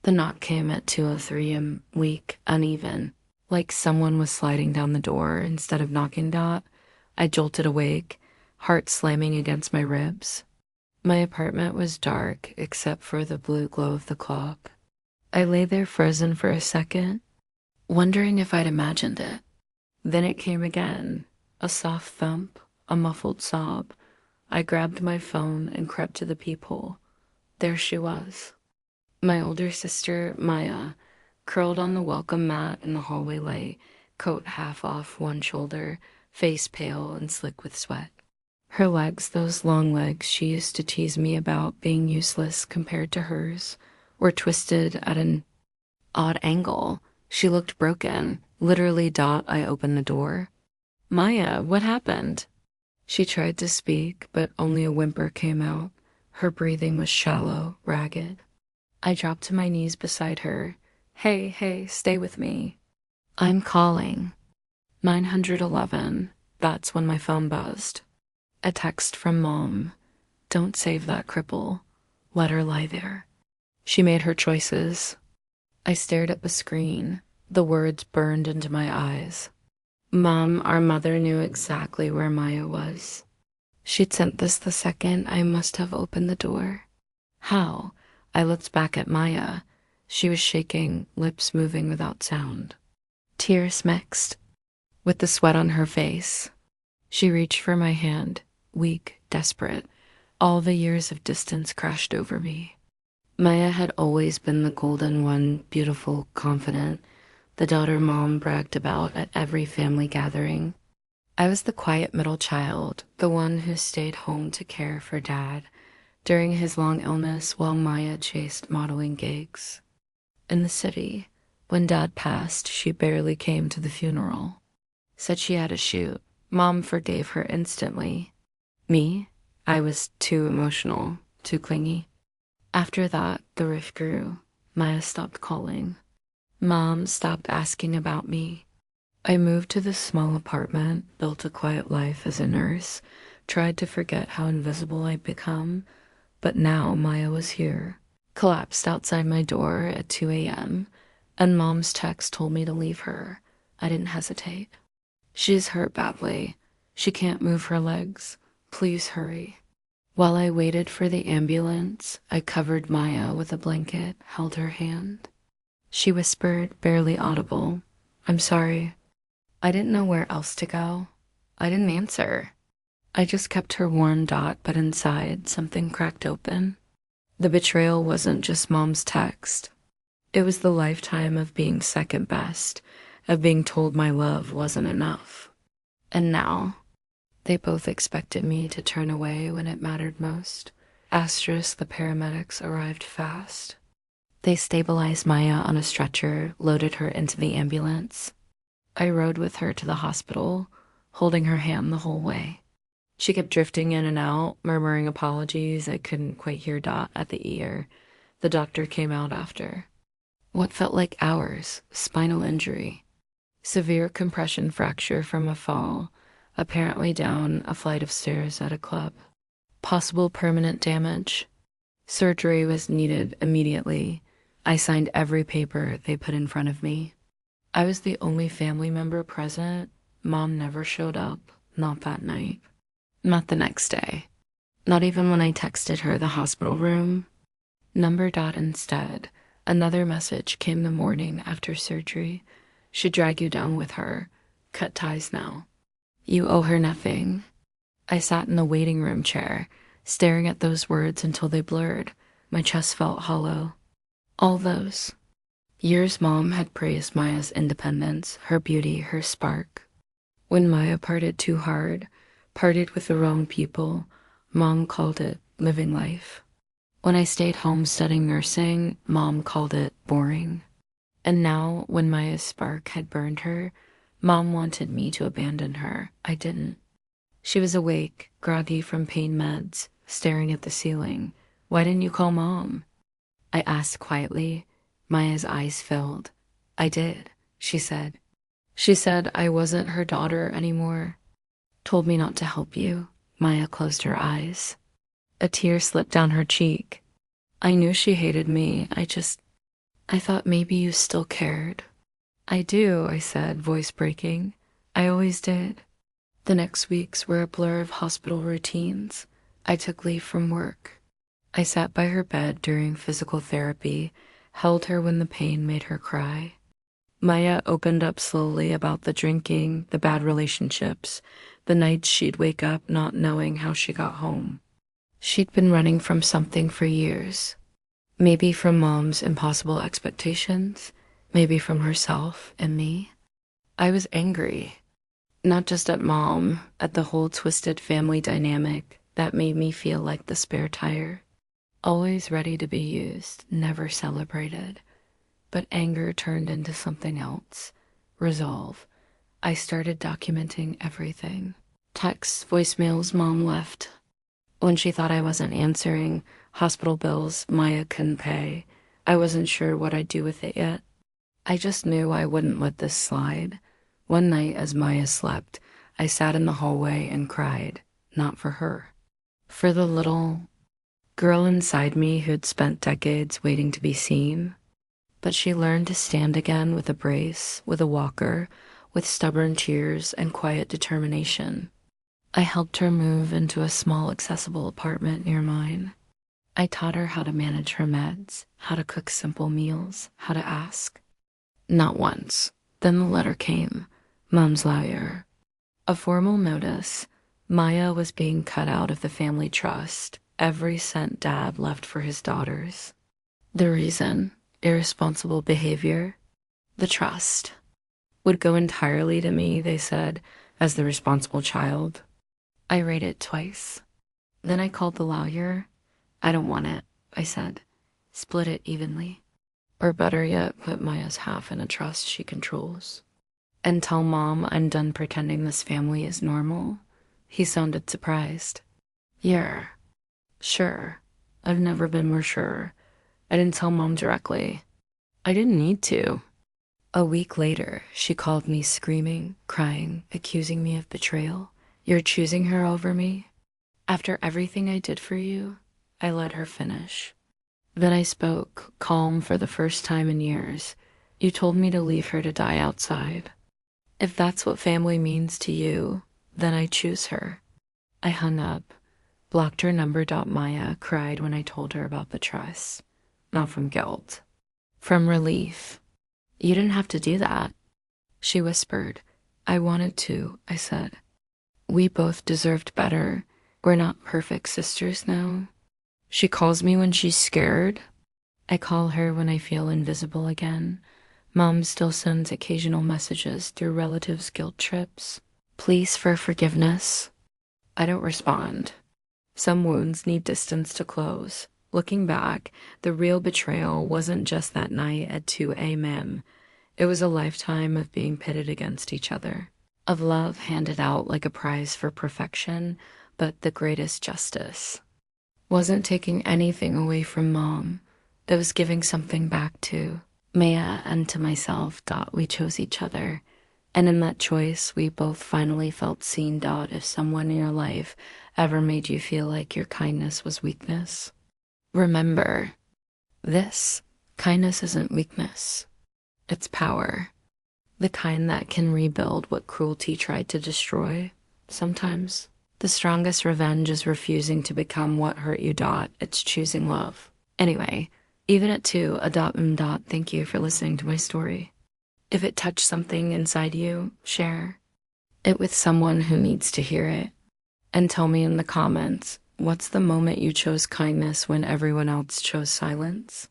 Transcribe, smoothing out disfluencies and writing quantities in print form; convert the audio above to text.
The knock came at 2:03 and weak, uneven, like someone was sliding down the door instead of knocking. I jolted awake, heart slamming against my ribs. My apartment was dark except for the blue glow of the clock. I lay there frozen for a second, wondering if I'd imagined it. Then it came again, a soft thump, a muffled sob. I grabbed my phone and crept to the peephole. There she was. My older sister, Maya, curled on the welcome mat in the hallway light, coat half off one shoulder, face pale and slick with sweat. Her legs, those long legs she used to tease me about being useless compared to hers, were twisted at an odd angle. She looked broken. Literally. I opened the door. "Maya, what happened?" She tried to speak, but only a whimper came out. Her breathing was shallow, ragged. I dropped to my knees beside her. Hey, stay with me. "I'm calling." 911. That's when my phone buzzed. A text from Mom. "Don't save that cripple. Let her lie there." She made her choices. I stared at the screen. The words burned into my eyes. Mom, our mother, knew exactly where Maya was. She'd sent this the second I must have opened the door. How? I looked back at Maya. She was shaking, lips moving without sound. Tears mixed with the sweat on her face. She reached for my hand, weak, desperate. All the years of distance crashed over me. Maya had always been the golden one, beautiful, confident, the daughter Mom bragged about at every family gathering. I was the quiet middle child, the one who stayed home to care for Dad during his long illness while Maya chased modeling gigs. In the city, when Dad passed, she barely came to the funeral. Said she had a shoot. Mom forgave her instantly. Me? I was too emotional, too clingy. After that, the rift grew. Maya stopped calling. Mom stopped asking about me. I moved to this small apartment, built a quiet life as a nurse, tried to forget how invisible I'd become, but now Maya was here, collapsed outside my door at 2 a.m., and Mom's text told me to leave her. I didn't hesitate. "She's hurt badly. She can't move her legs. Please hurry." While I waited for the ambulance, I covered Maya with a blanket, held her hand. She whispered, barely audible, "I'm sorry." I didn't know where else to go. I didn't answer. I just kept her warm. But inside, something cracked open. The betrayal wasn't just Mom's text. It was the lifetime of being second best, of being told my love wasn't enough. And now, they both expected me to turn away when it mattered most. Asterisk, the paramedics arrived fast. They stabilized Maya on a stretcher, loaded her into the ambulance. I rode with her to the hospital, holding her hand the whole way. She kept drifting in and out, murmuring apologies. I couldn't quite hear at the ear. The doctor came out after. What felt like hours, spinal injury. Severe compression fracture from a fall, apparently down a flight of stairs at a club. Possible permanent damage. Surgery was needed immediately. I signed every paper they put in front of me. I was the only family member present. Mom never showed up, not that night. Not the next day. Not even when I texted her the hospital room. Number. Instead, another message came the morning after surgery. She'd drag you down with her. Cut ties now. You owe her nothing. I sat in the waiting room chair, staring at those words until they blurred. My chest felt hollow. All those years Mom had praised Maya's independence, her beauty, her spark. When Maya partied too hard, partied with the wrong people, Mom called it living life. When I stayed home studying nursing, Mom called it boring. And now, when Maya's spark had burned her, Mom wanted me to abandon her. I didn't. She was awake, groggy from pain meds, staring at the ceiling. "Why didn't you call Mom?" I asked quietly. Maya's eyes filled. "I did," she said. She said I wasn't her daughter anymore. Told me not to help you. Maya closed her eyes. A tear slipped down her cheek. I knew she hated me. I thought maybe you still cared. I do, I said, voice breaking. I always did. The next weeks were a blur of hospital routines. I took leave from work. I sat by her bed during physical therapy, held her when the pain made her cry. Maya opened up slowly about the drinking, the bad relationships, the nights she'd wake up not knowing how she got home. She'd been running from something for years. Maybe from Mom's impossible expectations, maybe from herself and me. I was angry, not just at Mom, at the whole twisted family dynamic that made me feel like the spare tire. Always ready to be used, never celebrated. But anger turned into something else. Resolve. I started documenting everything. Texts, voicemails Mom left. When she thought I wasn't answering, hospital bills Maya couldn't pay. I wasn't sure what I'd do with it yet. I just knew I wouldn't let this slide. One night as Maya slept, I sat in the hallway and cried. Not for her. For the little girl inside me who'd spent decades waiting to be seen. But she learned to stand again with a brace, with a walker, with stubborn tears and quiet determination. I helped her move into a small, accessible apartment near mine. I taught her how to manage her meds, how to cook simple meals, how to ask. Not once. Then the letter came. Mom's lawyer. A formal notice. Maya was being cut out of the family trust. Every cent Dad left for his daughters. The reason? Irresponsible behavior. The trust would go entirely to me, they said, as the responsible child. I read it twice. Then I called the lawyer. I don't want it, I said. Split it evenly. Or better yet, put Maya's half in a trust she controls. And tell Mom I'm done pretending this family is normal. He sounded surprised. Yeah. Sure. I've never been more sure. I didn't tell Mom directly. I didn't need to. A week later, she called me screaming, crying, accusing me of betrayal. You're choosing her over me? After everything I did for you, I let her finish. Then I spoke, calm for the first time in years. You told me to leave her to die outside. If that's what family means to you, then I choose her. I hung up, blocked her number. Maya cried when I told her about the trust. Not from guilt. From relief. You didn't have to do that. She whispered. I wanted to, I said. We both deserved better. We're not perfect sisters now. She calls me when she's scared. I call her when I feel invisible again. Mom still sends occasional messages through relatives' guilt trips. Pleas for forgiveness. I don't respond. Some wounds need distance to close. Looking back, the real betrayal wasn't just that night at 2 a.m. It was a lifetime of being pitted against each other, of love handed out like a prize for perfection, but the greatest justice. Wasn't taking anything away from Mom. That was giving something back to Maya and to myself. We chose each other. And in that choice, we both finally felt seen. If someone in your life ever made you feel like your kindness was weakness, remember this. Kindness isn't weakness. It's power. The kind that can rebuild what cruelty tried to destroy. Sometimes the strongest revenge is refusing to become what hurt you. It's choosing love. Anyway, even at 2, thank you for listening to my story. If it touched something inside you, share it with someone who needs to hear it. And tell me in the comments, what's the moment you chose kindness when everyone else chose silence?